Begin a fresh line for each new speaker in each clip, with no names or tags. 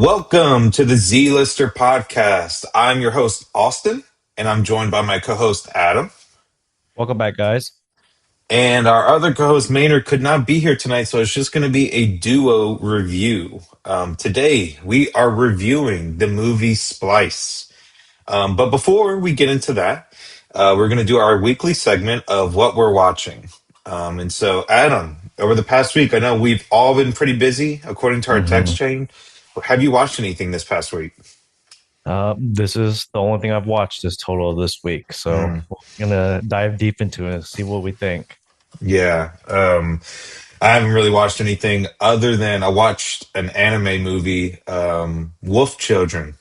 Welcome to the Z-Lister podcast. I'm your host, Austin, and I'm joined by my co-host, Adam.
Welcome back, guys.
And our other co-host, Maynard, could not be here tonight, so it's just going to be a duo review. Today, we are reviewing the movie Splice. But before we get into that, we're going to do our weekly segment of what we're watching. And so, Adam, over the past week, I know we've all been pretty busy, according to our text
hmm
chain. Have you watched anything this past week?
this is the only thing I've watched this total this week, so
Mm,
we're gonna dive deep into it and see what we think.
yeah. I haven't really watched anything other than I watched an anime movie, Wolf Children,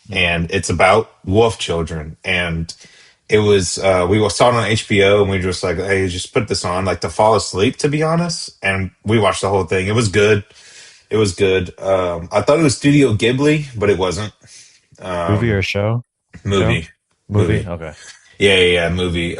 Mm.
and it's about wolf children. And it was we saw it on HBO, and we were just like, hey, just put this on, like to fall asleep, to be honest. And we watched the whole thing. It was good. It was good. I thought it was Studio Ghibli, but it wasn't.
Movie or
Um,
show? Show?
movie,
Movie?
movie.
Okay.
Yeah, movie.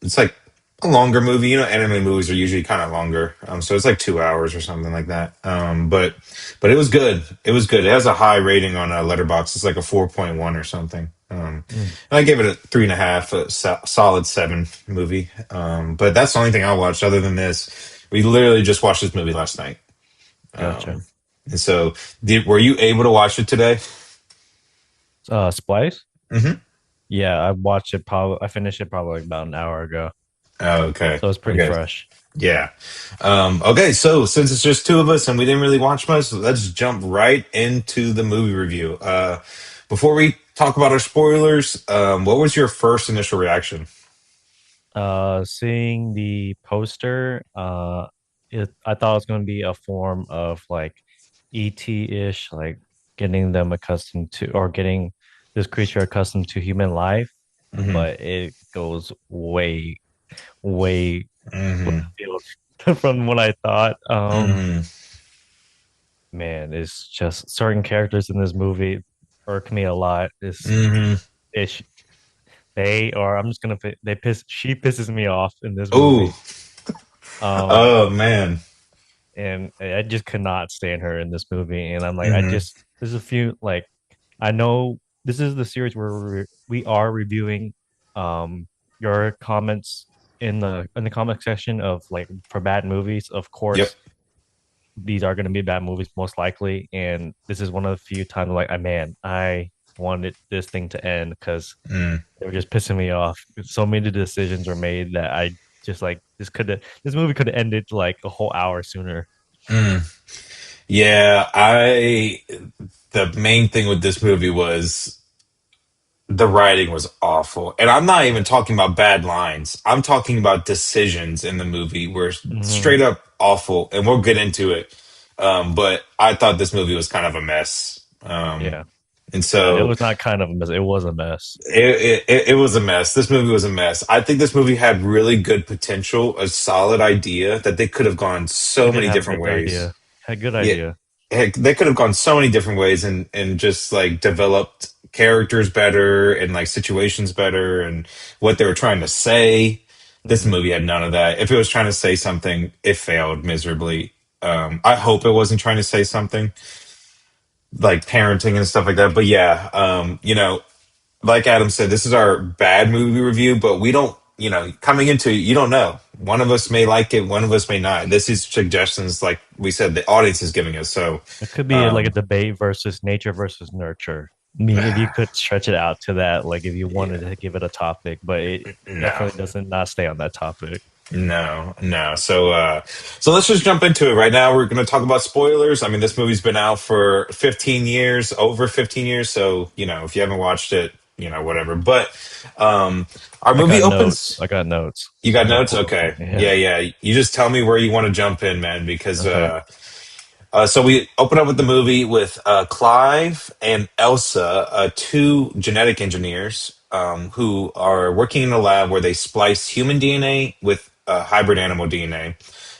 It's like a longer movie. You know, anime movies are usually kind of longer. So it's like 2 hours or something like that. But it was good. It was good. It has a high rating on Letterbox. It's like a 4.1 or something.
Mm.
And I gave it a 3.5, solid seven movie. But that's the only thing I watched. Other than this, we literally just watched this movie last night.
Gotcha.
And so, were you able to watch it today?
Splice?
Hmm.
Yeah, I watched it probably. I finished it probably like about an hour ago,
Oh, okay.
so it's pretty
Okay.
fresh.
Yeah. Okay, so since it's just two of us and we didn't really watch much, let's jump right into the movie review. Before we talk about our spoilers, what was your first initial reaction?
Seeing the poster, I thought it was going to be a form of like ET-ish, like getting them accustomed to, or getting this creature accustomed to human life,
Hmm.
but it goes way, way left
Hmm.
field from what I thought.
Hmm.
Man, it's just certain characters in this movie irk me a lot.
Hmm.
It's they are. I'm just gonna. They piss. She pisses me off in this
Ooh.
movie. Um,
Oh man.
and I just could not stand her in this movie. And I'm like,
Hmm.
there's a few like I know this is the series where we are reviewing your comments in the comment section of like for bad movies. Of
Yep.
course, these are going to be bad movies most likely, and this is one of the few times like, I wanted this thing to end because
Mm.
they were just pissing me off. So many decisions were made that I just like this movie could have ended like a whole hour sooner.
Mm. Yeah, I the main thing with this movie was the writing was awful. And I'm not even talking about bad lines. I'm talking about decisions in the movie were
Hmm.
straight up awful. And we'll get into it. But I thought this movie was kind of a mess.
Yeah.
And
It
so
was not kind of a mess. It was a mess.
it was a mess. This movie was a mess. I think this movie had really good potential, a solid idea that they could have gone
It
so
did
many
have a
different
good
ways.
idea. Had a good
Yeah,
idea.
heck, they could have gone so many different ways and just like developed characters better and like situations better and what they were trying to say. This
Hmm.
movie had none of that. If it was trying to say something, it failed miserably. I hope it wasn't trying to say something like parenting and stuff like that. But yeah, like Adam said, this is our bad movie review, but we don't, coming into it, you don't know. One of us may like it, one of us may not. This is suggestions, like we said, the audience is giving us. So,
It could be like a
um,
debate versus nature versus nurture. I mean, if you could stretch it out to that, like if you wanted
yeah,
to give it a topic, but it
no,
definitely doesn't not stay on that topic.
no. So let's just jump into it right now. We're going to talk about spoilers. I mean, this movie's been out for 15 years, over 15 years. So, if you haven't watched it, whatever. But our
I
movie
got notes.
opens.
I got notes.
You
I
got
got
notes?
pulled up.
Okay.
Yeah.
Yeah. You just tell me where you want to jump in, man, because
Okay.
so we open up with the movie with Clive and Elsa, two genetic engineers who are working in a lab where they splice human DNA with hybrid animal DNA.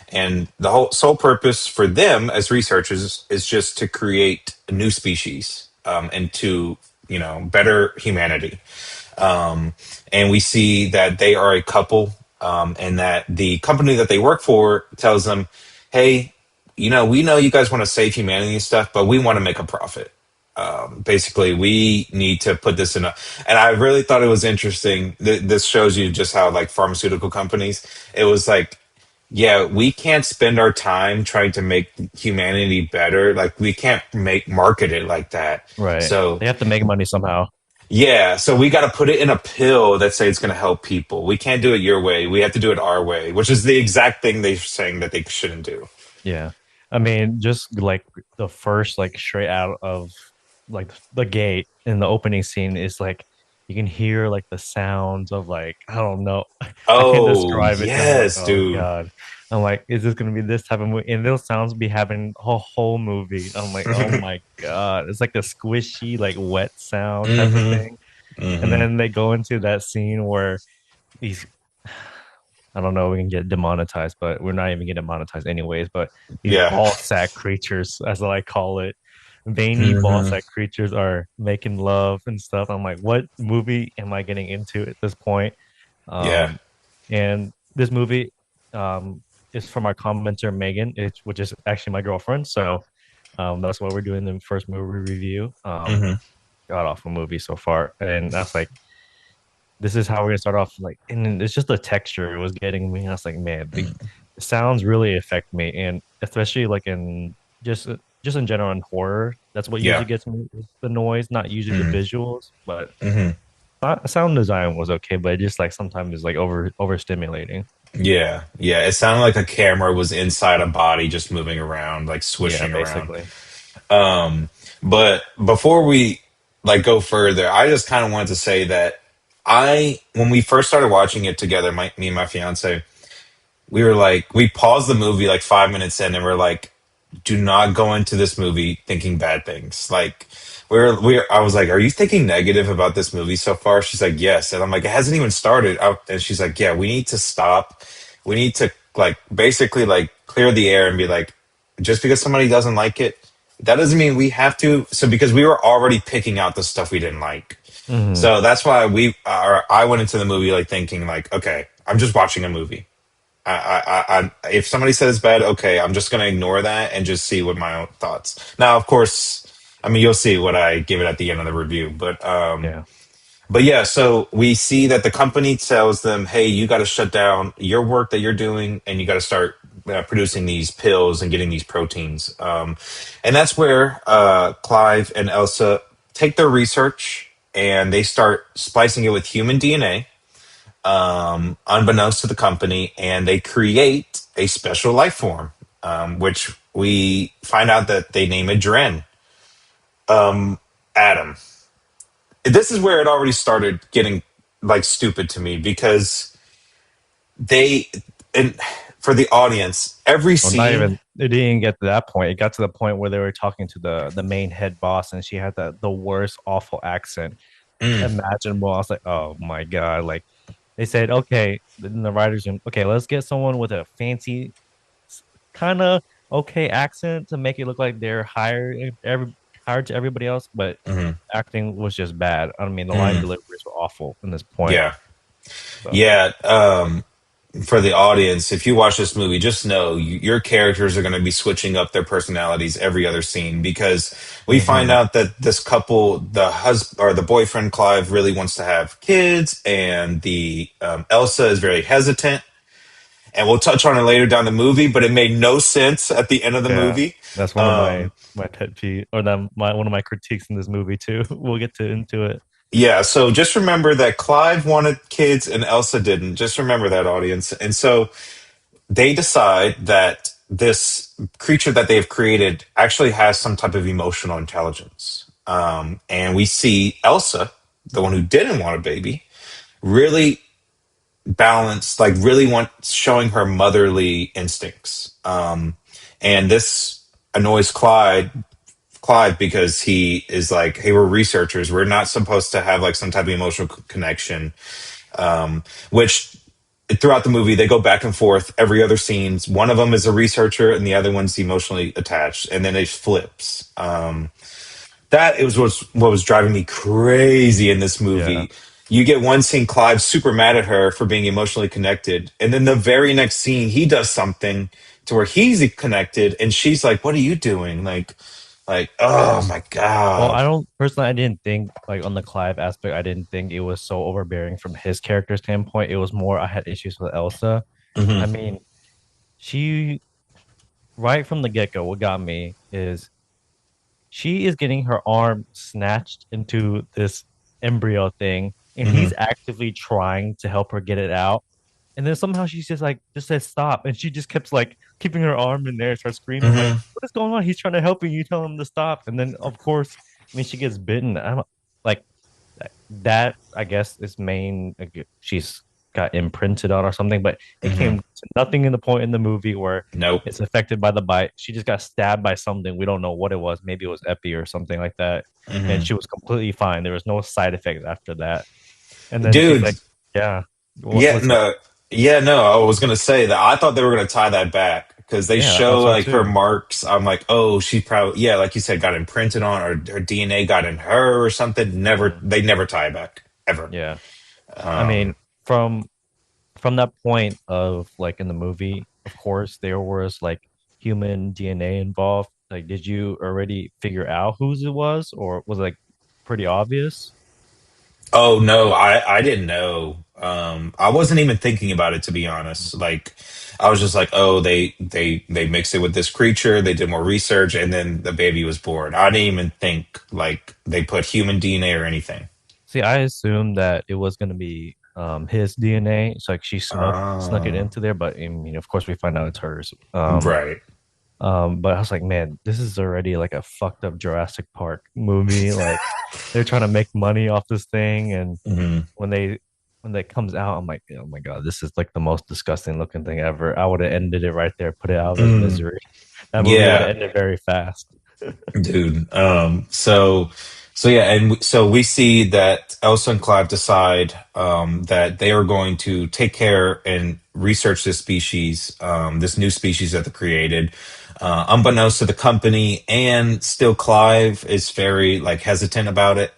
And the whole sole purpose for them as researchers is just to create a new species and to, better humanity. Um, and we see that they are a couple and that the company that they work for tells them, hey, we know you guys want to save humanity and stuff, but we want to make a profit. Basically, we need to put this in a, and I really thought it was interesting. This shows you just how like pharmaceutical companies, it was like, yeah, we can't spend our time trying to make humanity better. Like we can't market it like that.
Right.
So
They have to make money somehow.
yeah, so we got to put it in a pill that say it's going to help people. We can't do it your way. We have to do it our way, which is the exact thing they're saying that they shouldn't do.
Yeah. I mean, just like the first, like straight out of like the gate in the opening scene is like you can hear like the sounds of like, I don't know. I can't
Oh,
describe it. I'm like,
yes,
oh
dude.
God. I'm like, is this gonna be this type of movie? And those sounds be having a whole movie. I'm like, oh my God. It's like the squishy, like wet sound type of
Mm-hmm.
thing. And
Mm-hmm.
then they go into that scene where these I don't know, we can get demonetized, but we're not even getting demonetized anyways. But these
Yeah.
ball sack creatures, as I call it, veiny ball
Mm-hmm.
sack creatures are making love and stuff. I'm like, what movie am I getting into at this point?
Yeah.
Um, and this movie is from our commenter Megan, which is actually my girlfriend. So that's why we're doing the first movie review.
Mm-hmm.
God awful movie so far, and that's like this is how we're gonna start off. Like, and it's just the texture it was getting me. I was like, man, the sounds really affect me, and especially like in just in general in horror. That's what
Yeah.
usually gets me is the noise, not usually the
Mm-hmm.
visuals. But
Mm-hmm.
sound design was okay, but it just like sometimes it's like overstimulating.
Yeah. Yeah. It sounded like a camera was inside a body just moving around, like
Yeah,
swishing around.
basically.
Um, but before we like go further, I just kind of wanted to say that when we first started watching it together, me and my fiance, we were like, we paused the movie like 5 minutes in, and we're like, do not go into this movie thinking bad things. Like, I was like, are you thinking negative about this movie so far? She's like, yes. And I'm like, it hasn't even started. And she's like, yeah, we need to stop. We need to like basically like clear the air and be like, just because somebody doesn't like it, that doesn't mean we have to. So because we were already picking out the stuff we didn't like.
Hmm.
So that's why I went into the movie like thinking like, okay, I'm just watching a movie. If somebody says bad, okay, I'm just gonna ignore that and just see what my own thoughts. Now, of course, I mean you'll see what I give it at the end of the review,
Yeah.
but yeah. So we see that the company tells them, "Hey, you got to shut down your work that you're doing, and you got to start producing these pills and getting these proteins." And that's where Clive and Elsa take their research and they start splicing it with human DNA unbeknownst to the company, and they create a special life form, which we find out that they name it Dren. Adam. This is where it already started getting like stupid to me because they and for the audience, every
Well, not
scene.
even it didn't get to that point. It got to the point where they were talking to the main head boss, and she had the worst awful accent
Mm,
imaginable. I was like, oh my God. Like they said, okay, in the writers room, okay, let's get someone with a fancy kind of okay accent to make it look like they're hired to everybody else, but
mhm,
acting was just bad. I mean, the line
mm,
deliveries were awful in this point.
yeah,
So
yeah. For the audience, if you watch this movie, just know your characters are going to be switching up their personalities every other scene because we find
mhm.
out that this couple, the husband or the boyfriend Clive, really wants to have kids, and the Elsa is very hesitant. And we'll touch on it later down the movie, but it made no sense at the end of the
Yeah,
movie.
that's one of
Um,
my pet peeve or one of my critiques in this movie too. We'll get to into it.
yeah, so just remember that Clive wanted kids and Elsa didn't. Just remember that, audience. And so they decide that this creature that they've created actually has some type of emotional intelligence. And we see Elsa, the one who didn't want a baby, really balanced, like really showing her motherly instincts. And this annoys Clive because he is like, hey, we're researchers. We're not supposed to have like some type of emotional connection, which throughout the movie they go back and forth every other scenes. One of them is a researcher and the other one's emotionally attached, and then it flips. That it was what was driving me crazy in this
Yeah.
movie. you get one scene, Clive super mad at her for being emotionally connected, and then the very next scene, he does something to where he's connected, and she's like, "What are you doing?" Like, oh my
Well,
god.
I don't personally, I didn't think like on the Clive aspect, I didn't think it was so overbearing from his character standpoint. It was more I had issues with Elsa. I
Hmm.
mean, she right from the get-go, what got me is she is getting her arm snatched into this embryo thing, and he's
Hmm.
actively trying to help her get it out. And then somehow she's just like, just says stop. And she just keeps like keeping her arm in there, starts screaming. I'm like,
Hmm.
what is going on? He's trying to help you. You tell him to stop. And then, of course, I mean, she gets bitten. I'm like, that I guess is main like, she's got imprinted on or something, but it
Hmm.
came to nothing in the point in the movie where
Nope.
it's affected by the bite. She just got stabbed by something. We don't know what it was. Maybe it was epi or something like that. And
Hmm.
she was completely fine. There was no side effects after that. And then she's
Dude,
like, yeah,
yeah,
what's up?
no, yeah, no. I was gonna say that I thought they were gonna tie that back because they
Yeah, I
show
saw
like her
too.
marks. I'm like, oh, she probably, yeah, like you said, got imprinted on, or her DNA got in her or something. Never,
Mm,
they never tie it back ever.
yeah. I
Um,
mean, from that point of like in the movie, of course, there was like human DNA involved. Like, did you already figure out whose it was, or was it like pretty obvious?
oh no, I didn't know. I wasn't even thinking about it to be honest.
Mm.
Like, I was just like, oh, they mixed it with this creature. They did more research, and then the baby was born. I didn't even think like they put human DNA or anything.
See, I assumed that it was gonna be his DNA. It's like she snuck it
Uh,
into there, but I mean, of course, we find out it's hers.
right.
But I was like, man, this is already like a fucked up Jurassic Park movie. Like they're trying to make money off this thing, and
Hmm.
when they when that comes out, I'm like, oh my god, this is like the most disgusting looking thing ever. I would have ended it right there, put it out of its
Mm,
misery. That movie would have
yeah,
ended very fast.
dude. So yeah, so we see that Elsa and Clive decide that they are going to take care and research this species, this new species that they created, unbeknownst to the company, and still Clive is very like hesitant about it.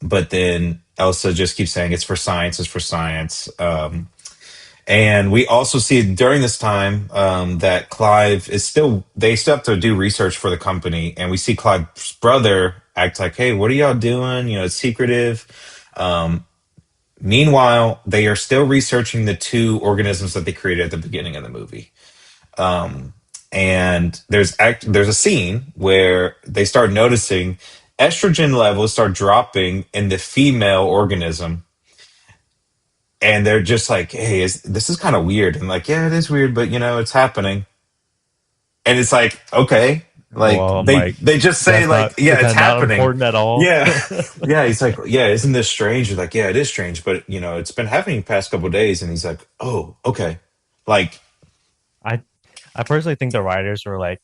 But then Elsa just keeps saying it's for science, it's for science. And we also see during this time that Clive is still, they still have to do research for the company. And we see Clive's brother act like, hey, what are y'all doing? You know, it's secretive. Meanwhile, they are still researching the two organisms that they created at the beginning of the movie. And there's a scene where they start noticing estrogen levels start dropping in the female organism, and they're just like, "Hey, this is kind of weird." And like, yeah, it is weird, but you know, it's happening. And it's like, okay, like
Well, I'm
they
like,
they just say
that's
like,
not
yeah,
is
it's
that not
happening.
important at all?
Yeah, yeah. He's like, yeah, isn't this strange? He's like, yeah, it is strange, but you know, it's been happening the past couple of days. And he's like, oh, okay, like,
I I personally think the writers were like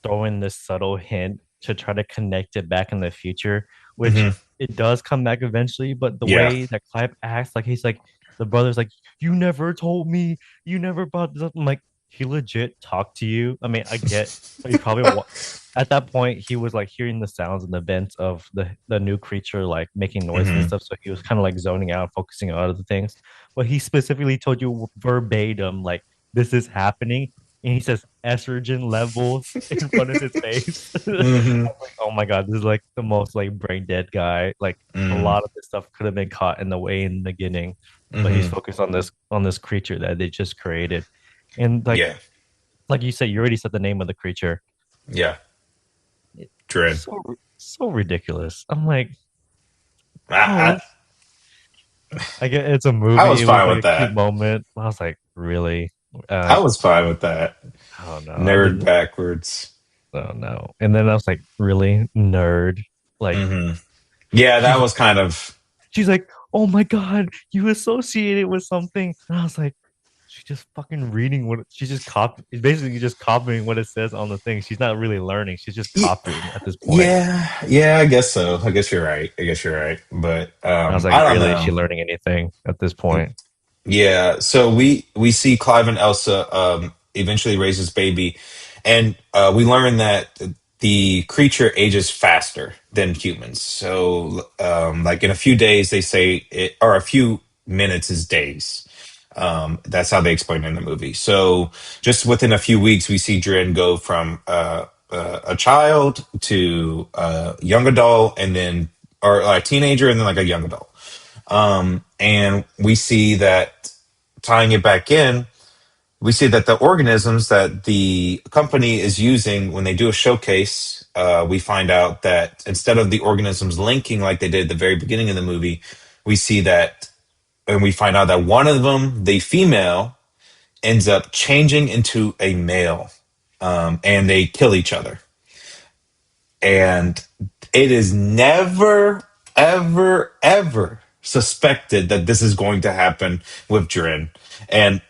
throw in this subtle hint to try to connect it back in the future, which
mhm,
it does come back eventually. But the
yeah,
way that Clive acts, like he's like the brother's like, "You never told me, you never brought this up." I'm like, he legit talked to you. I mean, I get he probably at that point he was like hearing the sounds and the vents of the new creature like making noises and
hmm,
stuff. So he was kind of like zoning out, focusing on other things. But he specifically told you verbatim, like, this is happening and he says estrogen levels in front of his face. I was
hmm,
like, oh my god, this is like the most like brain dead guy. Like a
mm,
lot of this stuff could have been caught in the way in the beginning, but he's
hmm,
focused on this creature that they just created. And
yeah,
like you said, you already said the name of the creature.
yeah,
It,
dread.
so ridiculous. I'm like, oh,
I,
I get it's a
I
movie.
was
It was
fine
like
with
a cute
that.
moment. I was like, really?
I
Like,
was fine with that.
I don't know. I
Nerd
didn't.
backwards.
Oh no. And then I was like, really nerd. Like
Hmm. Yeah, that
she's
was kind of.
she's like, oh my god, you associate it with something. And I was like, she's just fucking reading what she's just copy. It's basically just copying what it says on the thing. She's not really learning. She's just copying at this point.
Yeah, yeah, I guess so. I guess you're right. I guess you're right. But
And I was like,
I don't
really, is she
know.
learning anything at this point?
Yeah, so we see Clive and Elsa eventually raise this baby, and we learn that the creature ages faster than humans. So, like in a few days, they say it, or a few minutes is days. That's how they explain it in the movie. So, just within a few weeks, we see Dren go from a child to a young adult, and then or a teenager, and then like a young adult. And we see that tying it back in, we see that the organisms that the company is using when they do a showcase, we find out that instead of the organisms linking like they did at the very beginning of the movie, we see that, and we find out that one of them, the female, ends up changing into a male, and they kill each other. And it is never, ever, ever suspected that this is going to happen with Dren. And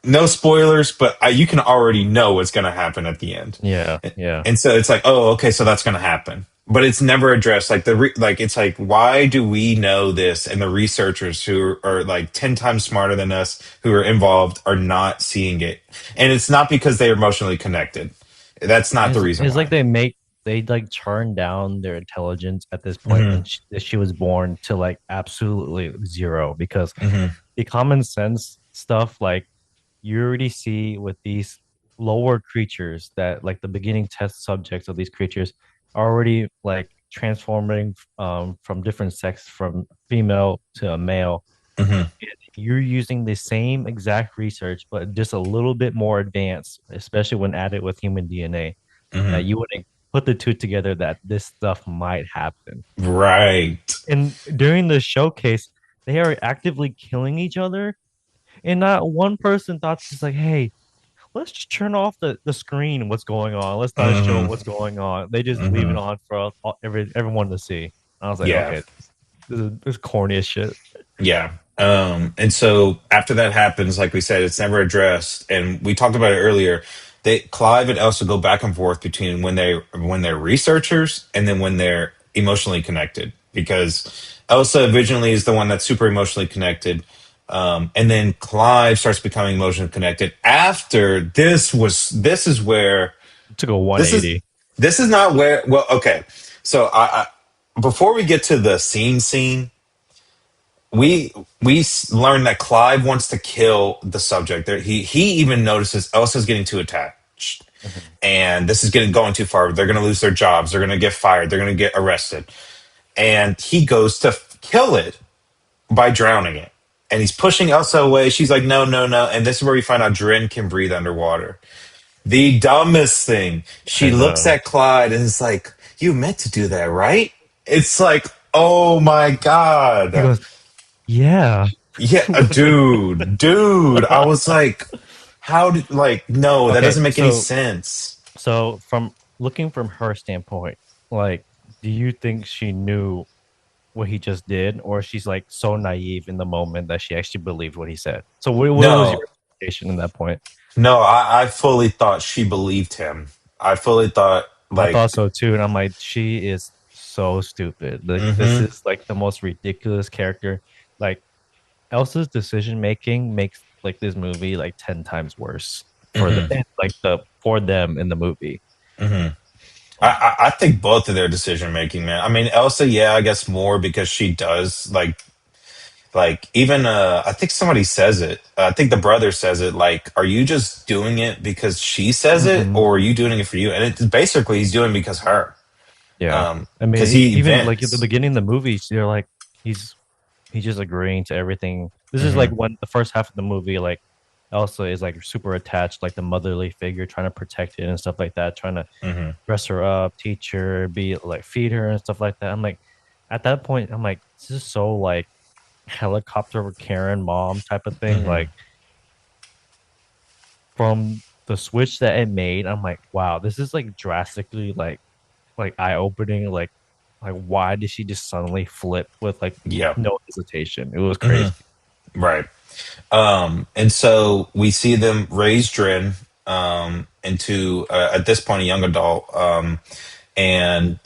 no spoilers, but you can already know what's going to happen at the end.
Yeah, yeah.
And so it's like, oh, okay, so that's going to happen. But it's never addressed. Like like it's like, why do we know this? And the researchers who are like 10 times smarter than us, who are involved, are not seeing it. And it's not because they are emotionally connected. That's not the reason
It's like
why.
they like churn down their intelligence at this point when
Hmm.
she was born to like absolutely zero because
Hmm.
the common sense stuff like you already see with these lower creatures that like the beginning test subjects of these creatures are already like transforming from different sex from female to a male.
Hmm.
You're using the same exact research but just a little bit more advanced, especially when added with human DNA, that
Hmm.
you wouldn't put the two together that this stuff might happen.
Right.
And during the showcase, they are actively killing each other. And not one person thought just like, hey, let's just turn off the screen. What's going on? Let's not show
Hmm.
what's going on. They just leave it
Hmm.
on for everyone to see. I was like,
Yeah.
okay, this is corny as shit.
Yeah. And so after that happens, like we said, it's never addressed. And we talked about it earlier. Clive and Elsa go back and forth between when they're researchers and then when they're emotionally connected. Because Elsa originally is the one that's super emotionally connected. And then Clive starts becoming emotionally connected after this is where
It took a
this is
180.
this is not where, well, okay. So before we get to the scene, we learn that Clive wants to kill the subject. There, he even notices Elsa's getting too attached,
Mhm.
and this is getting going too far. They're going to lose their jobs. They're going to get fired. They're going to get arrested, and he goes to kill it by drowning it. And he's pushing Elsa away. She's like, no, no, no. And this is where we find out Dren can breathe underwater. The dumbest thing.
I
She looks
know.
at Clyde and is like, you meant to do that, right? It's like, oh my
He
God.
goes, yeah.
Yeah, dude. I was like, how did, like, no, that
Okay,
doesn't make any
so
sense.
from looking from her standpoint, like, do you think she knew what he just did, or she's like so naive in the moment that she actually believed what he said? So what was your
No,
interpretation in that point?
no, I fully thought she believed him. I fully thought,
I
like,
thought so too, and I'm like, she is so stupid. Like, this
mm-hmm,
is like the most ridiculous character. Like, Elsa's decision making makes like this movie like 10 times worse for the
mm-hmm,
like the for them in the movie.
mm-hmm. I think both of their decision making, man. I mean, Elsa, yeah, I guess more because she does like even I think somebody says it. I think the brother says it. Like, are you just doing it because she says it,
Hmm.
or are you doing it for you? And it's basically he's doing it because her.
Yeah. I
Because
mean,
he
even like at the
vents.
beginning of the movie, they're like, he's he's just agreeing to everything. This is like
Hmm.
when the first half of the movie, like Elsa is like super attached, like the motherly figure, trying to protect it and stuff like that, trying to
Hmm.
dress her up, teach her, be like feed her and stuff like that. I'm like, at that point, I'm like, this is so like helicopter Karen mom type of thing.
Hmm.
Like from the switch that it made, I'm like, wow, this is like drastically like eye opening. Like why did she just suddenly flip with like
Yeah.
no hesitation? It was
Hmm.
crazy.
Right. And so we see them raise Dren into at this point a young adult. And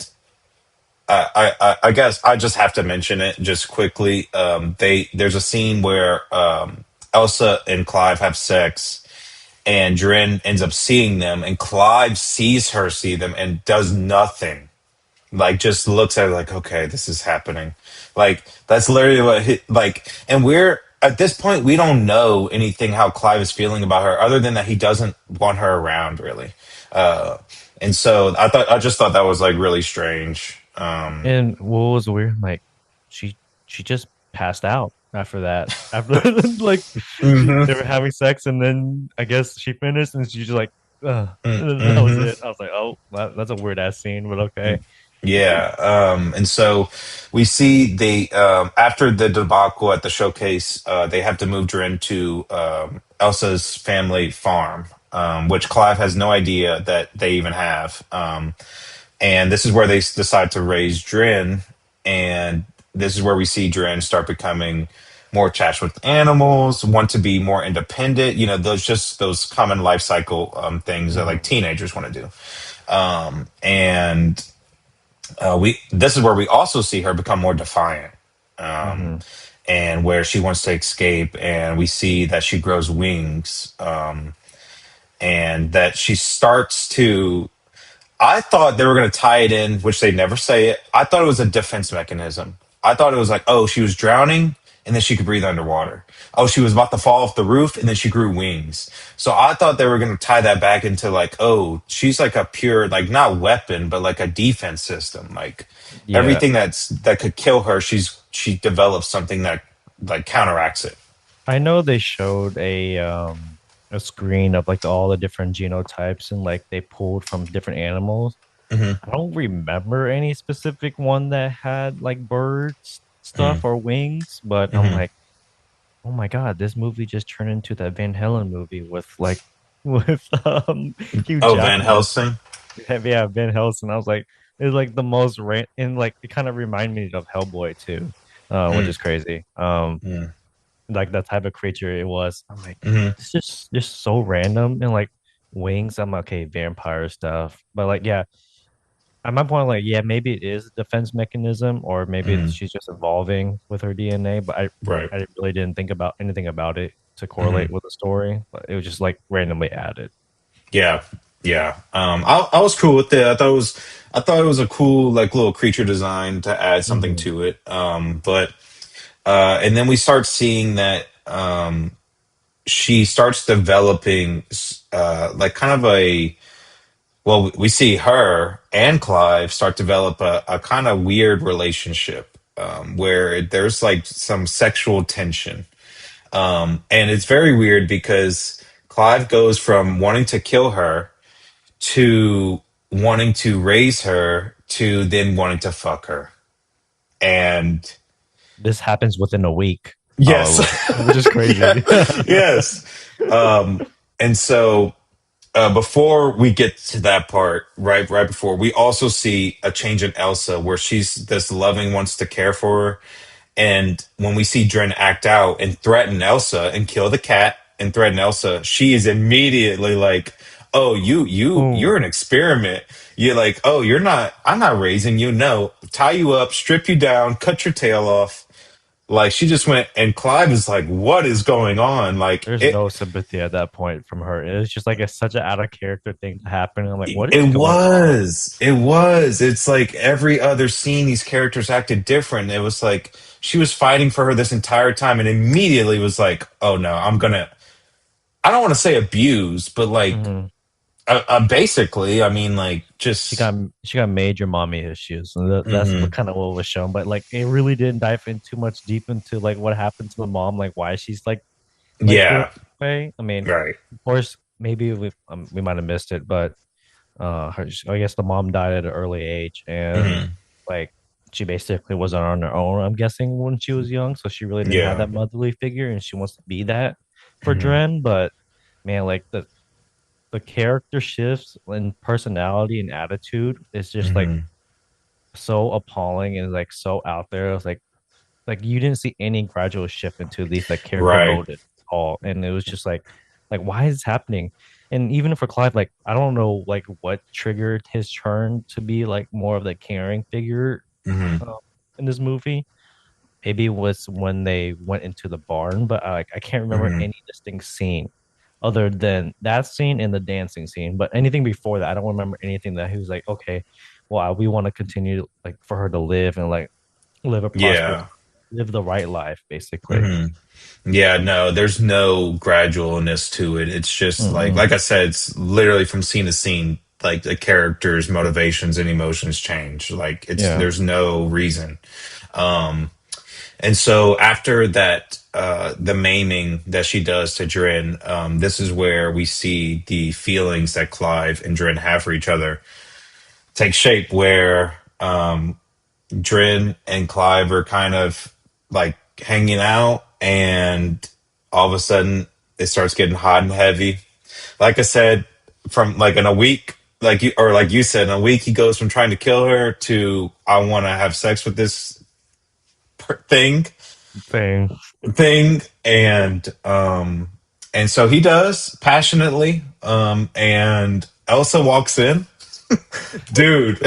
I guess I just have to mention it just quickly. There's a scene where Elsa and Clive have sex, and Dren ends up seeing them, and Clive sees her see them and does nothing. Like just looks at it like, okay, this is happening. Like that's literally like, and we're at this point we don't know anything how Clive is feeling about her other than that he doesn't want her around really. Uh, and so I just thought that was like really strange.
And what was weird, like she just passed out after that. After like
Hmm.
they were having sex, and then I guess she finished, and she's just like, and then that was
Hmm.
it. I was like, oh, that's a weird ass scene, but okay.
Yeah. And so we see they, after the debacle at the showcase, they have to move Dren to Elsa's family farm, which Clive has no idea that they even have. And this is where they decide to raise Dren. And this is where we see Dren start becoming more attached with animals, want to be more independent. You know, those common life cycle things that like
Mhm.
teenagers want to do. And we this is where we also see her become more defiant, um,
Mhm.
and where she wants to escape, and we see that she grows wings, and that she starts to. I thought they were going to tie it in, which they never say it. I thought it was a defense mechanism. I thought it was like, oh, she was drowning and then she could breathe underwater. Oh, she was about to fall off the roof and then she grew wings. So I thought they were going to tie that back into like, oh, she's like a pure, like not weapon, but like a defense system. Like
Yeah,
everything that could kill her, she develops something that like counteracts it.
I know they showed a screen of like all the different genotypes and like they pulled from different animals.
Hmm.
I don't remember any specific one that had like birds
Hmm.
stuff or wings, but I'm
Hmm.
like, oh my God, this movie just turned into that Van Halen movie with like with Hugh
Oh, Van
Jackman.
Helsing.
Yeah, Van Helsing. I was like, it's like the most and like it kind of reminded me of Hellboy too, which
Mm.
is crazy.
Mm.
Like that type of creature it was. I'm like,
Hmm.
it's just so random and like wings. I'm like, okay, vampire stuff, but like, yeah, at my point, like, yeah, maybe it is a defense mechanism, or maybe
Hmm.
she's just evolving with her DNA. But
Right.
I really didn't think about anything about it to correlate
Hmm.
with the story. But it was just like randomly added.
Yeah, yeah. I was cool with it. I thought it was a cool like little creature design to add something
Hmm.
to it. But and then we start seeing that she starts developing like kind of a well, we see her and Clive start develop a kind of weird relationship where there's like some sexual tension. And it's very weird because Clive goes from wanting to kill her to wanting to raise her to then wanting to fuck her. And
This happens within a week,
yes,
which is
yeah,
crazy.
yes. And so before we get to that part, right before we also see a change in Elsa where she's this loving wants to care for her. And when we see Dren act out and threaten Elsa and kill the cat and threaten Elsa, she is immediately like, "Oh, you're
Boom.
an experiment. You're like, oh, you're not. I'm not raising you. No, tie you up, strip you down, cut your tail off." Like she just went, and Clive is like, "What is going on?" Like
There's
it.
no sympathy at that point from her. It's just like it's such an out of character thing to happen. I'm like, what is
It
going on?
was. It was. It's like every other scene, these characters acted different. It was like she was fighting for her this entire time, and immediately was like, "Oh no, I'm gonna." I don't want to say abuse, but like
Hmm.
basically, I mean, like
She
just.
got she got major mommy issues, and that's what
Hmm.
kind of what was shown. But like, it really didn't dive in too much deep into like what happened to the mom, like why she's like feeling
Yeah.
that way. I mean,
Right.
of course, maybe we might have missed it, but I guess the mom died at an early age, and
Hmm.
like she basically was on her own. I'm guessing when she was young, so she really didn't have
Yeah.
that motherly figure, and she wants to be that for
Hmm.
Dren. But man, like the character shifts in personality and attitude is just like
Hmm.
so appalling and like so out there. It's like you didn't see any gradual shift into these like character
Right.
mode at all, and it was just like why is this happening? And even for Clive, like I don't know like what triggered his turn to be like more of the caring figure
Hmm.
um, in this movie. Maybe it was when they went into the barn, but I can't remember
Hmm.
any distinct scene other than that scene and the dancing scene. But anything before that, I don't remember anything that he was like, okay, well, we want to continue like for her to live and like live a prosperous,
Yeah.
live the right life, basically.
hmm Yeah, no, there's no gradualness to it. It's just
Mm-mm.
like I said, it's literally from scene to scene, like the characters' motivations and emotions change. Like it's
Yeah.
there's no reason. Um, and so after that, the maiming that she does to Drin, this is where we see the feelings that Clive and Drin have for each other take shape. Where Drin and Clive are kind of like hanging out, and all of a sudden it starts getting hot and heavy. Like I said, from like in a week, like you said, in a week he goes from trying to kill her to I want to have sex with this thing
Thing.
thing, and so he does passionately, and Elsa walks in. Dude,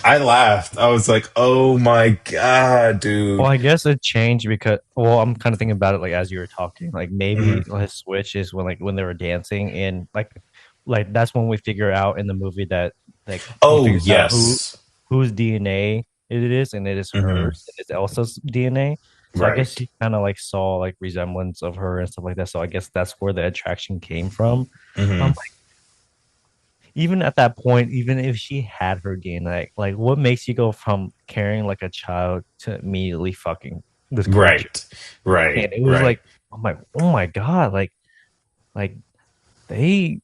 I laughed. I was like, "Oh my god,
Well,
dude."
I guess it changed because well, I'm kind of thinking about it like as you were talking, like maybe
Mhm.
his switch is when they were dancing and like that's when we figure out in the movie that like he
Oh,
figures out
yes.
whose DNA it is and it is
hmm
hers, it's Elsa's DNA. So I guess
Right.
he kind of like saw like resemblance of her and stuff like that. So I guess that's where the attraction came from.
hmm
Um, even at that point, even if she had her DNA, like what makes you go from caring like a child to immediately fucking this creature?
Right. Right.
And it was
Right.
like, I'm like, oh my God, like they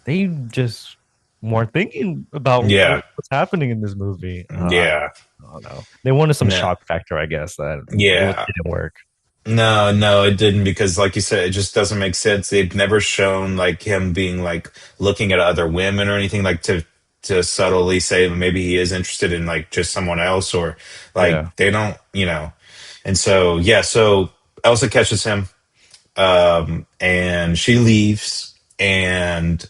they just weren't thinking about
Yeah.
what's happening in this movie.
Yeah.
I don't know. They wanted some
No.
shock factor, I guess, that
Yeah.
didn't work.
No, no, it didn't because like you said, it just doesn't make sense. They've never shown like him being like looking at other women or anything like to subtly say maybe he is interested in like just someone else or
Yeah.
like they don't, you know. And so yeah, so Elsa catches him, and she leaves, and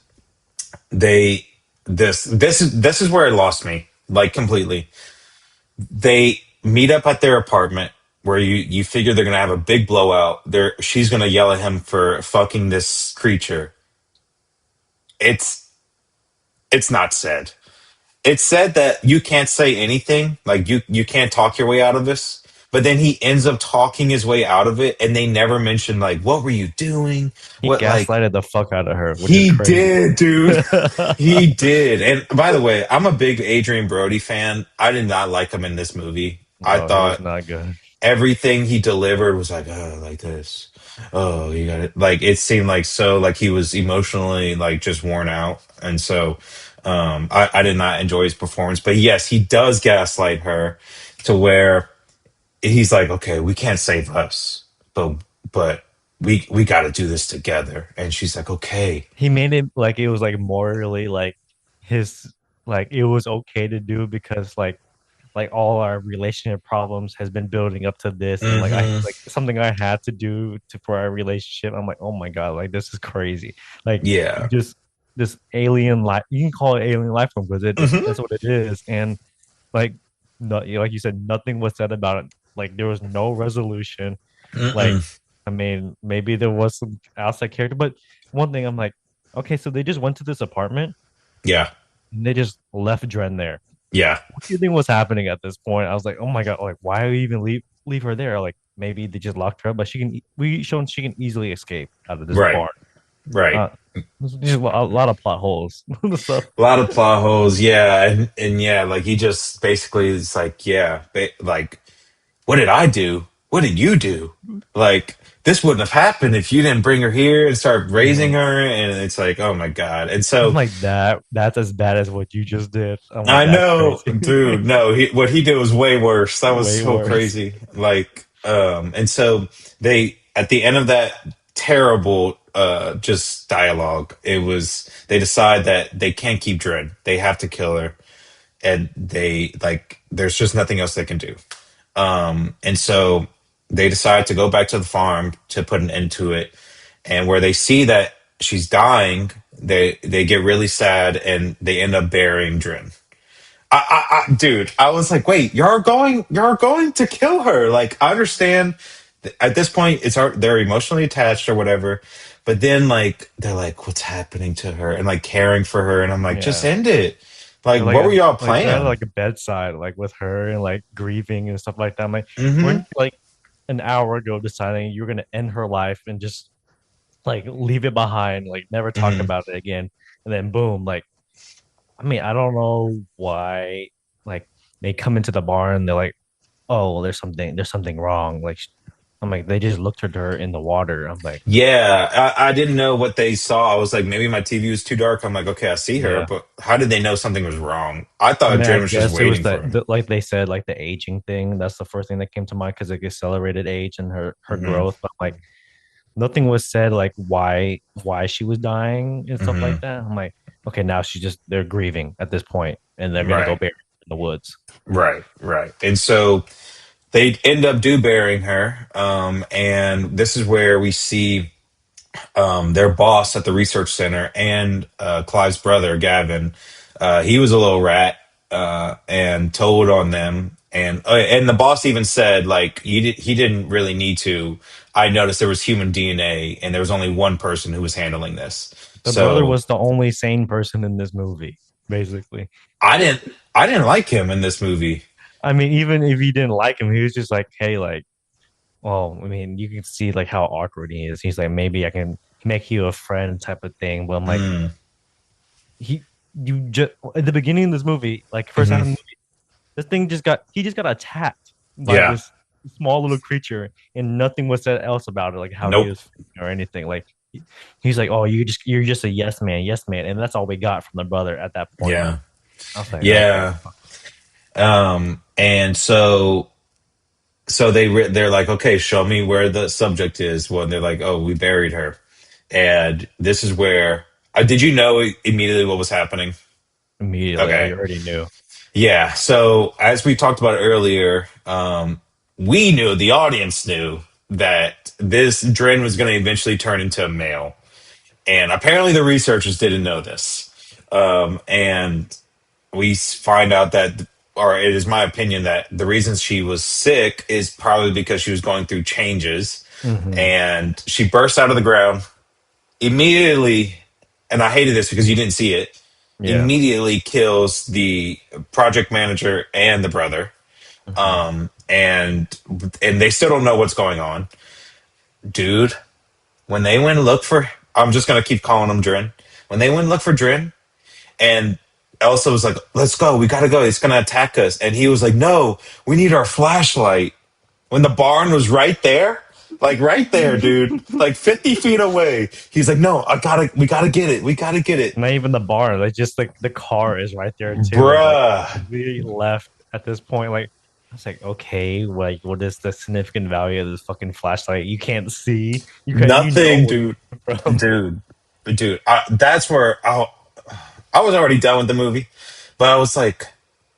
they this is where it lost me like completely. They meet up at their apartment where you figure they're gonna have a big blowout. There, she's gonna yell at him for fucking this creature. It's it's not said. It's said that you can't say anything, like you can't talk your way out of this. But then he ends up talking his way out of it, and they never mention like what were you doing?
He
What like
gaslighted the fuck out of her, which is
he
crazy.
did, dude. He did. And by the way, I'm a big Adrian Brody fan. I did not like him in this movie. I
No, he was
thought
not good.
everything he delivered was like, oh, like this. Oh, you got it. Like it seemed like so like he was emotionally like just worn out. And so I did not enjoy his performance. But yes, he does gaslight her to where he's like, okay, we can't save us, but we gotta do this together. And she's like, okay.
He made it like it was like morally like his like it was okay to do because like all our relationship problems has been building up to this and like I
hmm
like something I had to do to for our relationship. I'm like, oh my God, like this is crazy. Like
Yeah.
just this alien life, you can call it alien life form because it is
hmm
that's what it is. And like no, like you said, nothing was said about it. Like there was no resolution. Like
Mm-mm.
I mean, maybe there was some outside character, but one thing I'm like, okay, so they just went to this apartment
Yeah.
and they just left Dren there.
Yeah.
What do you think was happening at this point? I was like, oh my God, like why do we even leave her there? Like maybe they just locked her up, but we shown she can easily escape out of this
Right.
bar.
Right.
Uh, there's just a lot of plot holes. So
A lot of plot holes, yeah, and yeah, like he just basically is like, yeah, like, what did I do? What did you do? Like, this wouldn't have happened if you didn't bring her here and start raising
mhm.
her. And it's like, oh my god. And
I'm
so
like that's as bad as what you just did. I'm like,
I
that's
know,
crazy.
dude. No, what he did was way worse. That was
Way
so
worse.
crazy. Like, and so they at the end of that terrible, just dialogue, it was they decide that they can't keep Dred. They have to kill her, and they like there's just nothing else they can do. And so they decide to go back to the farm to put an end to it. And where they see that she's dying, they get really sad and they end up burying Drin. Dude, I was like, wait, you're going to kill her. Like, I understand at this point, they're emotionally attached or whatever, But then like they're like, what's happening to her? And like caring for her. And I'm like, just
Yeah.
end it. Like,
They're like
what were y'all
they're at
playing?
like a bedside, like with her and like grieving and stuff like that. I'm like, weren't
Mm-hmm.
you like an hour ago deciding you're gonna end her life and just like leave it behind, like never talk
Mm-hmm.
about it again? And then boom, like I mean, I don't know why like they come into the bar and they're like, oh, well, there's something wrong. Like I'm like, they just looked at her in the water. I'm like,
Yeah, I didn't know what they saw. I was like, maybe my TV was too dark. I'm like, okay, I see her,
yeah.
but how did they know something was wrong? I
I
thought
mean, I
Jen was just
guess it was
waiting for him.
like they said, like the aging thing. That's the first thing that came to mind because it accelerated age and her
Hmm.
growth. But like nothing was said like why she was dying and stuff
Hmm.
like that. I'm like, okay, now she's just they're grieving at this point and they're gonna go
Right,
bury her in the woods.
right, right. And so they end up do burying her. And this is where we see their boss at the research center and Clive's brother, Gavin. He was a little rat and told on them. And the boss even said, like, he didn't really need to. I noticed there was human DNA and there was only one person who was handling this.
The brother
So
was the only sane person in this movie, basically.
I didn't like him in this movie.
I mean, even if he didn't like him, he was just like, hey, like, well, I mean, you can see like how awkward he is. He's like, maybe I can make you a friend type of thing. But I'm like,
Mm,
he, you just at the beginning of this movie, like first half of the
hmm.
movie, this thing just got attacked by
Yeah.
this small little creature, and nothing was said else about it, like how he
Nope.
was feeling or anything. Like he's like, oh, you're just a yes man, and that's all we got from the brother at that point.
Yeah.
I was like, okay,
Yeah. And so they're like, okay, show me where the subject is. Well, they're like, oh, we buried her, and this is where. Did you know immediately what was happening?
immediately, I
Okay,
already knew.
yeah. So as we talked about earlier, we knew the audience knew that this Dren was going to eventually turn into a male, and apparently the researchers didn't know this. And we find out that, or it is my opinion that the reason she was sick is probably because she was going through changes,
Hmm.
and she burst out of the ground immediately. And I hated this because you didn't see it.
Yeah.
Immediately kills the project manager and the brother,
Hmm.
and they still don't know what's going on, dude. When they went and look for, I'm just gonna keep calling him Drin. When they went and look for Drin, and Elsa was like, "Let's go. We gotta go. He's gonna attack us." And he was like, "No, we need our flashlight." When the barn was like right there, dude, like 50 feet away. He's like, "No, we gotta get it. We gotta get it,
Not even the bar, like just like the car is right there too. It's like
bruh."
we left at this point. Like I was like, okay, like what is the significant value of this fucking flashlight? You can't see. You know
Nothing,
where
dude,
you're from.
dude, dude. That's where I was already done with the movie, but I was like,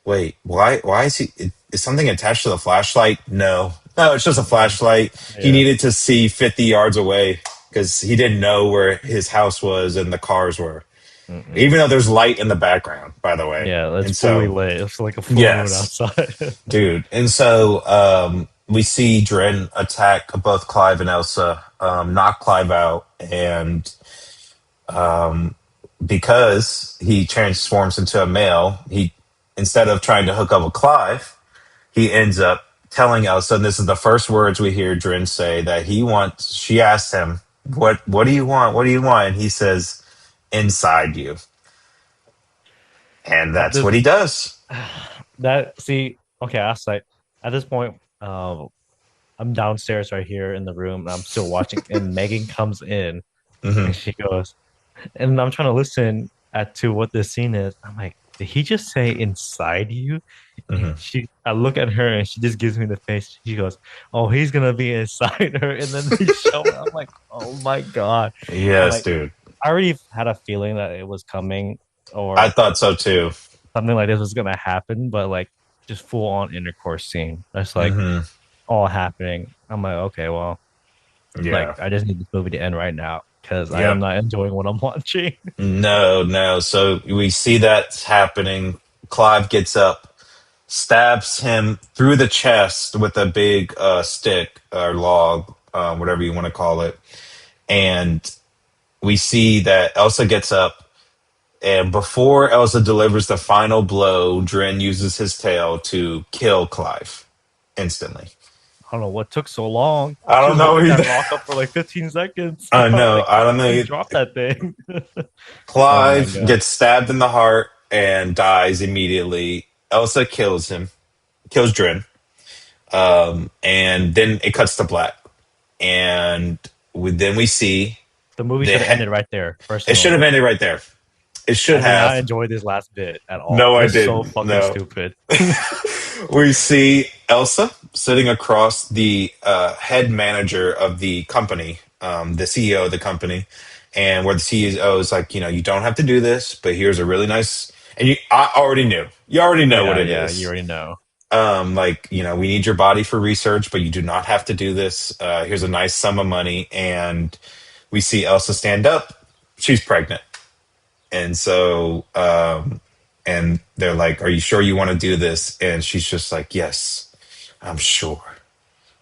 "Wait, why is he? Is something attached to the flashlight?" No, no, it's just a flashlight. He
Yeah.
needed to see 50 yards away because he didn't know where his house was and the cars were,
Mm-mm.
even though there's light in the background, by the way.
Yeah, that's
And
fully
so,
lit. It's like a full moon
yes,
outside.
dude. And so, we see Dren attack both Clive and Elsa, knock Clive out, and because he transforms into a male, he instead of trying to hook up with Clive, he ends up telling Elsa, and this is the first words we hear Drin say, that he wants. She asks him, What do you want? What do you want?" And he says, "Inside you." And
At
that's
this
what he does.
that see, okay, I was like at this point, I'm downstairs right here in the room and I'm still watching and Megan comes in
Hmm.
and she goes, and I'm trying to listen to what this scene is. I'm like, did he just say inside you?
Hmm.
And I look at her and she just gives me the face. She goes, oh, he's gonna be inside her. And then they show it. I'm like, oh my God. I'm
Yes,
like,
dude.
I already had a feeling that it was coming
I
or
thought so too.
something like this was gonna happen, but like just full on intercourse scene. That's like
Hmm.
all happening. I'm like, okay, well, like
Yeah.
I just need this movie to end right now because I am
Yep.
not enjoying what I'm watching.
No, no. So we see that's happening. Clive gets up, stabs him through the chest with a big stick or log, whatever you want to call it. And we see that Elsa gets up, and before Elsa delivers the final blow, Dren uses his tail to kill Clive instantly.
I don't know what took so long.
I
She
don't
was
know
holding that
either.
rock up for like 15 seconds.
I know.
Like,
I don't
fucking
know.
drop that thing. Oh my
Clive
god.
gets stabbed in the heart and dies immediately. Elsa kills him, kills Dren, and then it cuts to black. And then we see
The movie
the.
should have ended right there,
It should have
personally.
ended right there. It should
I did not
have.
enjoy this last bit at all.
No,
It
I
was so
didn't.
fucking
No.
stupid.
We see Elsa sitting across the head manager of the company, the CEO of the company, and where the CEO is like, you don't have to do this, but here's a really nice. And I already knew. You already know what
Yeah,
it
yeah, you
is.
already know.
Like, we need your body for research, but you do not have to do this. Here's a nice sum of money, and we see Elsa stand up. She's pregnant, and so and they're like, "Are you sure you want to do this?" And she's just like, "Yes, I'm sure."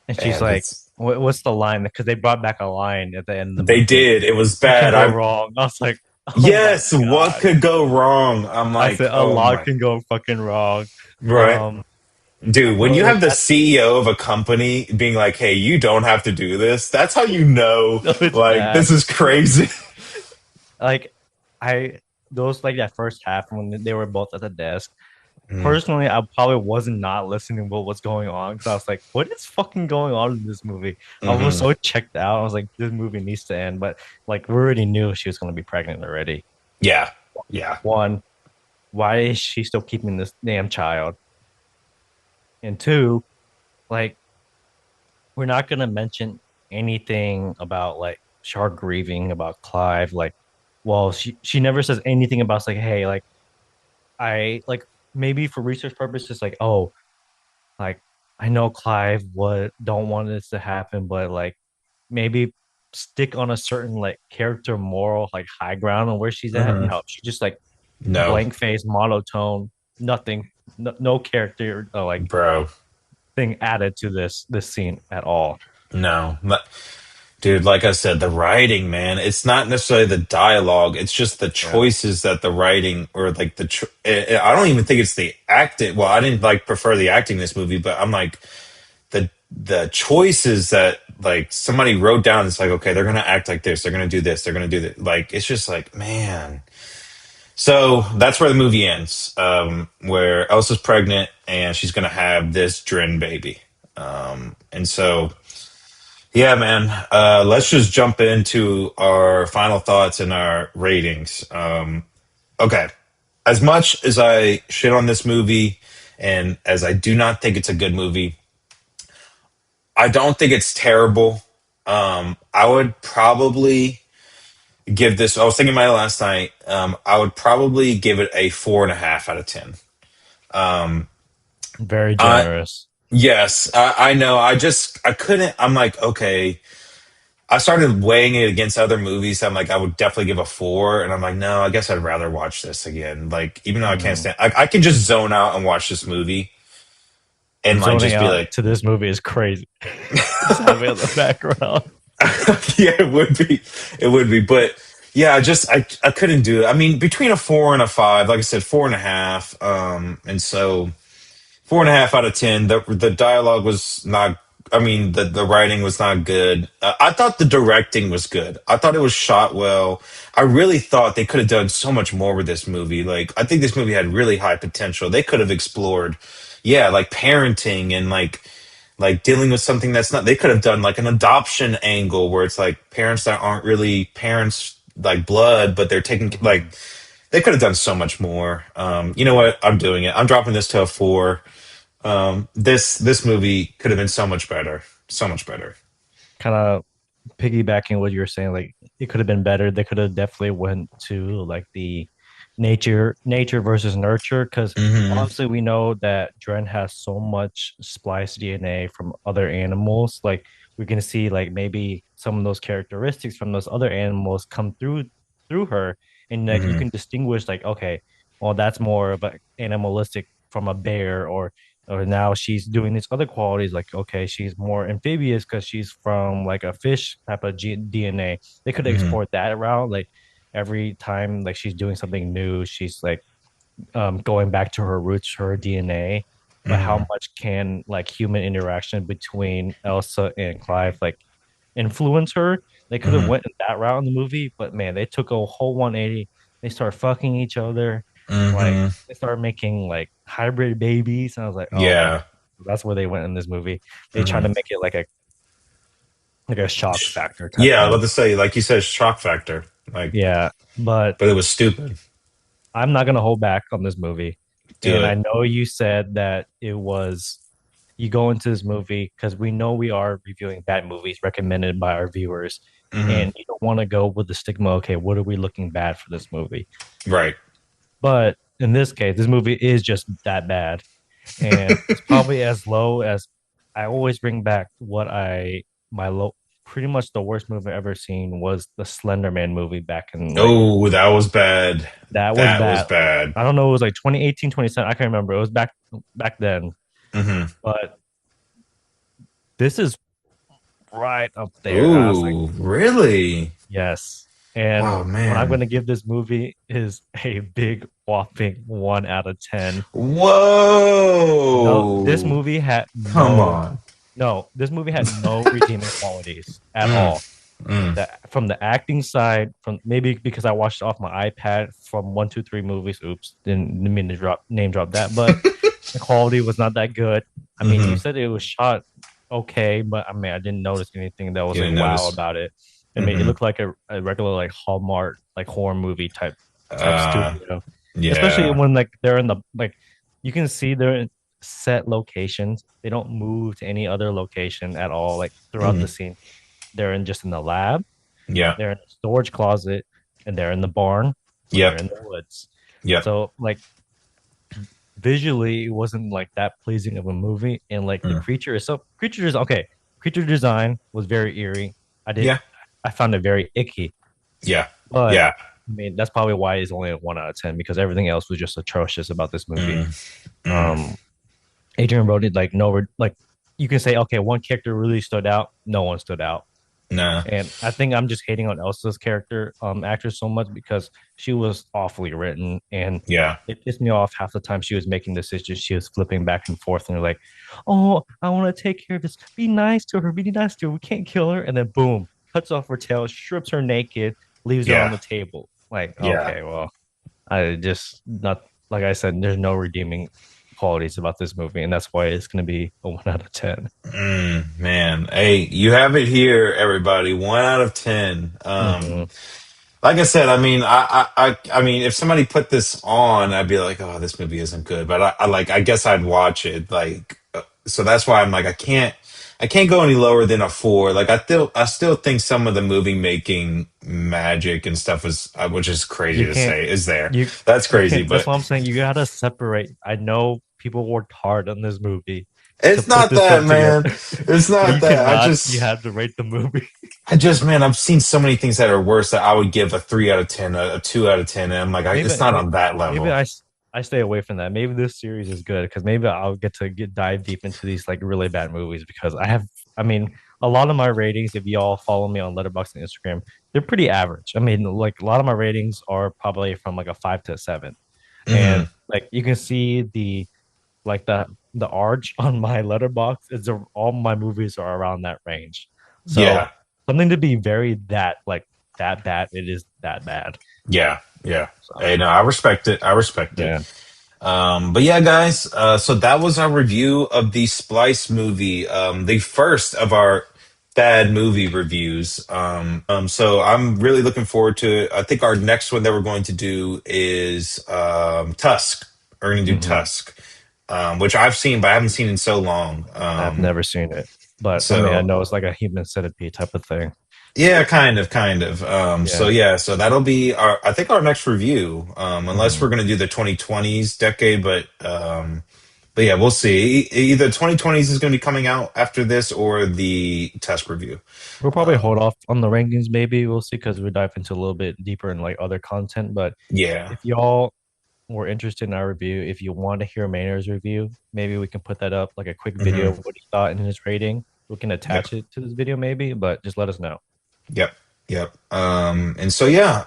And she's
And
like,
it's
what's the line? Because they brought back a line at the end of the
they
movie.
did. It was
What can
bad.
go
I
wrong? I was like, oh my
Yes, what
god.
could go wrong? I'm
I
like,
said a
oh
lot
my,
can go fucking wrong.
right.
Um,
Dude, when
but
you
like
have the
that,
CEO of a company being like, "Hey, you don't have to do this," that's how you know,
no, it's
like,
bad.
this is crazy.
Like I those like that first half when they were both at the desk.
Mm,
Personally, I probably wasn't not listening to what was going on because I was like, what is fucking going on in this movie? I was
hmm.
so checked out. I was like, this movie needs to end. But like we already knew she was gonna be pregnant already.
Yeah, yeah.
One, why is she still keeping this damn child? And two, like we're not gonna mention anything about like Shark grieving about Clive. Like, well, she never says anything about like, hey, like I like maybe for research purposes, like, oh, like I know Clive would don't want this to happen, but like maybe stick on a certain like character moral like high ground on where she's at.
Hmm.
No, she just like
No,
blank face, monotone, nothing, no character like
bro.
thing added to this scene at all.
No. Dude, like I said, the writing, man, it's not necessarily the dialogue. It's just the
Yeah.
choices that the writing or like I don't even think it's the acting. Well, I didn't like prefer the acting in this movie, but I'm like the choices that like somebody wrote down. It's like, okay, they're going to act like this. They're going to do this. They're going to do that. Like, it's just like, man. So that's where the movie ends, where Elsa's pregnant and she's going to have this Dren baby. And so yeah, man. Let's just jump into our final thoughts and our ratings. Okay. As much as I shit on this movie and as I do not think it's a good movie, I don't think it's terrible. I would probably give this, I was thinking about it last night. I would probably give it a 4.5 out of 10.
Very
I,
generous.
yes, I know. I couldn't, I'm like, okay. I started weighing it against other movies. I'm like, I would definitely give a 4, and I'm like, no, I guess I'd rather watch this again. Like, even though I can't
Mm.
stand, I can just zone out and watch this movie and like
Zoning
just be
out
like,
to this movie is crazy. Just have it in the background.
yeah, it would be, but yeah, I couldn't do it. I mean, between a 4 and a 5, like I said, 4.5, and so 4.5 out of 10. The dialogue was not. I mean, the writing was not good. I thought the directing was good. I thought it was shot well. I really thought they could have done so much more with this movie. Like, I think this movie had really high potential. They could have explored, yeah, like parenting and like dealing with something that's not. They could have done like an adoption angle where it's like parents that aren't really parents like blood, but they're taking like
Mhm.
they could have done so much more. You know what? I'm doing it. I'm dropping this to a 4. This movie could have been so much better, so much better.
Kind of piggybacking what you were saying, like it could have been better. They could have definitely went to like the nature versus nurture, because
Hmm.
obviously we know that Dren has so much spliced DNA from other animals. Like we can see like maybe some of those characteristics from those other animals come through her, and like you
Hmm.
can distinguish like okay, well that's more of a animalistic from a bear, or or now she's doing these other qualities. Like, okay, she's more amphibious because she's from like a fish type of DNA. They could
Hmm.
export that around. Like every time, like she's doing something new, she's like going back to her roots, her DNA. But how
Hmm.
much can like human interaction between Elsa and Clive like influence her? They could have
Hmm.
went that route in the movie, but man, they took a whole 180. They start fucking each other, like
Hmm.
they started making like hybrid babies, and I was like, oh man,
Yeah.
that's where they went in this movie. They try to
Hmm.
make it like a shock factor type
Yeah, I was
thing.
about to say, like you said, shock factor. Like,
Yeah, but
but it was stupid.
I'm not gonna hold back on this movie.
Do
And I
it.
know you said that it was you go into this movie because we know we are reviewing bad movies recommended by our viewers,
Hmm.
and you don't want to go with the stigma. Okay, what are we looking bad for this movie?
Right.
But in this case, this movie is just that bad, and it's probably as low as I always bring back what I my low. Pretty much the worst movie I've ever seen was the Slender Man movie back in like
Oh, that was bad.
that was
That was
bad.
bad.
I don't know, it was like 2018, 2017. I can't remember. It was back then.
Hmm.
But this is right up there. I was like,
Ooh, really?
yes. And
Oh
what I'm
man.
going to give this movie is a big whopping 1 out of 10. No, this
Whoa.
movie had
Come on.
this movie had no redeeming qualities at
Mm,
all.
mm,
That from the acting side, from maybe because I watched it off my iPad from 1, 2, 3 movies. Oops, didn't mean to name drop that, but the quality was not that good. I mean, you
hmm.
said it was shot okay, but I mean, I didn't notice anything that was
You
like
didn't
wow
notice.
about it. I mean, it
Hmm.
looked like a regular like Hallmark like horror movie type
Uh,
studio, especially
yeah.
when like they're in the like you can see they're in set locations. They don't move to any other location at all. Like throughout the
Hmm.
scene, they're in just in the lab,
Yeah.
they're in the storage closet, and they're in the barn, or they're
Yep.
in the woods.
Yep.
So like visually it wasn't like that pleasing of a movie, and like the
Mm.
creature itself, creature is okay, creature design was very eerie. I did
Yeah.
I found it very icky,
Yeah.
but
Yeah.
I mean that's probably why it's only a 1 out of 10 because everything else was just atrocious about this movie.
Mm, mm,
um Adrian Brody, like no, like you can say okay, one character really stood out, no one stood out.
nah.
And I think I'm just hating on Elsa's character, actress so much because she was awfully written, and
Yeah.
it pissed me off half the time she was making decisions. She was flipping back and forth, and you're like, "Oh, I want to take care of this. Be nice to her. Be nice to her. We can't kill her." And then boom, cuts off her tail, strips her naked, leaves her on
Yeah.
the table. Like,
Yeah.
okay, well, I just not like I said. There's no redeeming qualities about this movie, and that's why it's going to be a 1 out of 10.
Man. Hey, you have it here, everybody. 1 out of 10.
Mm-hmm.
Like I said, I mean, I mean, if somebody put this on, I'd be like, oh, this movie isn't good. But I guess I'd watch it. Like, so that's why I'm like, I can't go any lower than a 4. Like, I still think some of the movie making magic and stuff is, which is crazy
You
to
can't
say, is there.
you
That's
okay,
crazy,
that's
but
what I'm saying. You gotta separate. I know people worked hard on this movie to
it's
put
not
this
that,
stuff together,
man. It's
but
not
you
that.
cannot. You have to rate the movie.
Man, I've seen so many things that are worse that I would give a 3 out of 10, a 2 out of 10. And I'm like, it's
Maybe
not on that
maybe
level.
I stay away from that. Maybe this series is good because maybe I'll get to get dive deep into these like really bad movies because I mean a lot of my ratings, if y'all follow me on Letterboxd and Instagram, they're pretty average. I mean, like a lot of my ratings are probably from like a 5 to 7. And
Hmm.
like you can see like the arch on my letterbox is all my movies are around that range. So
Yeah.
something to be very that like that bad, it is that bad.
Yeah. Yeah.
So
Hey, no, I respect it. I respect it.
yeah.
But yeah, guys, so that was our review of the Splice movie, the first of our bad movie reviews. So I'm really looking forward to it. I think our next one that we're going to do is Tusk. We're going to do
Hmm.
Tusk, which I've seen, but I haven't seen in so long.
I've never seen it, but I mean I
So
know it's like a human centipede type of thing.
yeah, kind of, kind of. So
Yeah.
yeah, so that'll be our, I think our next review, unless we're
Hmm.
going to do the 2020s decade, but yeah, we'll see. Either 2020s is going to be coming out after this or the test review.
We'll probably
Um,
hold off on the rankings. Maybe we'll see because we dive into a little bit deeper in like other content. But
yeah.
if y'all were interested in our review, if you want to hear Maynard's review, maybe we can put that up like a quick video
Hmm.
of what he thought in his rating. We can
Yep.
attach it to this video maybe, but just let us know.
Yep. Yep. And so yeah,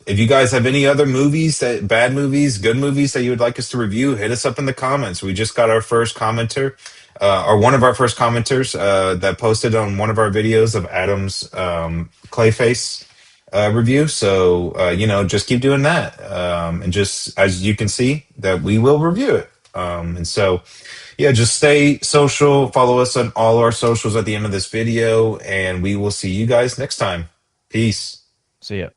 if you guys have any other movies that bad movies, good movies that you would like us to review, hit us up in the comments. We just got our first commenter, or one of our first commenters, that posted on one of our videos of Adam's Clayface review. So just keep doing that, and just as you can see, that we will review it. And so yeah, just stay social. Follow us on all our socials at the end of this video, and we will see you guys next time. Peace.
See ya.